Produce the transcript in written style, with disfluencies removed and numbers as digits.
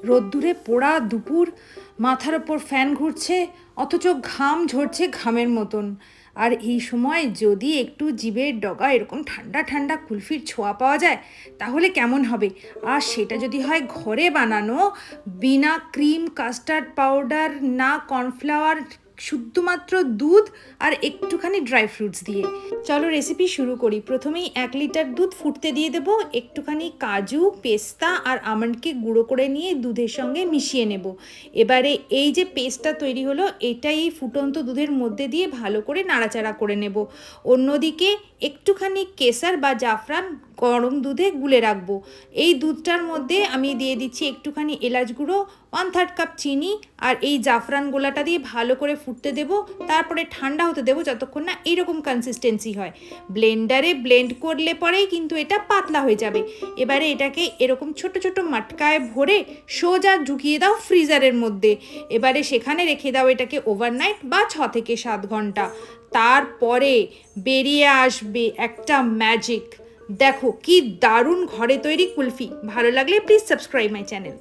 রোদ্দুরে পোড়া দুপুর, মাথার ওপর ফ্যান ঘুরছে, অথচ ঘাম ঝরছে ঘামের মতন। আর এই সময় যদি একটু জিভের ডগা এরকম ঠান্ডা ঠান্ডা কুলফির ছোঁয়া পাওয়া যায় তাহলে কেমন হবে। আর সেটা যদি হয় ঘরে বানানো, বিনা ক্রিম, কাস্টার্ড পাউডার, না কর্নফ্লাওয়ার, শুধুমাত্র দুধ আর একটুখানি ড্রাই ফ্রুটস দিয়ে। চলো রেসিপি শুরু করি। প্রথমেই 1 লিটার দুধ ফুটতে দিয়ে দেবো। একটুখানি কাজু, পেস্তা আর আমন্ডকে গুঁড়ো করে নিয়ে দুধের সঙ্গে মিশিয়ে নেব। এবারে এই যে পেস্টটা তৈরি হলো, এটাই এই ফুটন্ত দুধের মধ্যে দিয়ে ভালো করে নাড়াচাড়া করে নেব। অন্যদিকে একটুখানি কেসার বা জাফরান গরম দুধে গুলে রাখবো। এই দুধটার মধ্যে আমি দিয়ে দিচ্ছি একটুখানি এলাচ গুঁড়ো, 1/3 কাপ চিনি আর এই জাফরান গোলাটা দিয়ে ভালো করে ফুটতে দেব। তারপরে ঠান্ডা হতে দেবো যতক্ষণ না এইরকম কনসিস্টেন্সি হয়। ব্লেন্ডারে ব্লেন্ড করলে পরেই কিন্তু এটা পাতলা হয়ে যাবে। এবারে এটাকে এরকম ছোট ছোট মাটকায় ভরে সোজা ঢুকিয়ে দাও ফ্রিজারের মধ্যে। এবারে সেখানে রেখে দাও এটাকে ওভারনাইট বা 6 থেকে 7 ঘন্টা। তারপরে বেরিয়ে আসবে একটা ম্যাজিক। দেখো কি দারুণ ঘরে তৈরি কুলফি। ভালো লাগলে প্লিজ সাবস্ক্রাইব মাই চ্যানেল।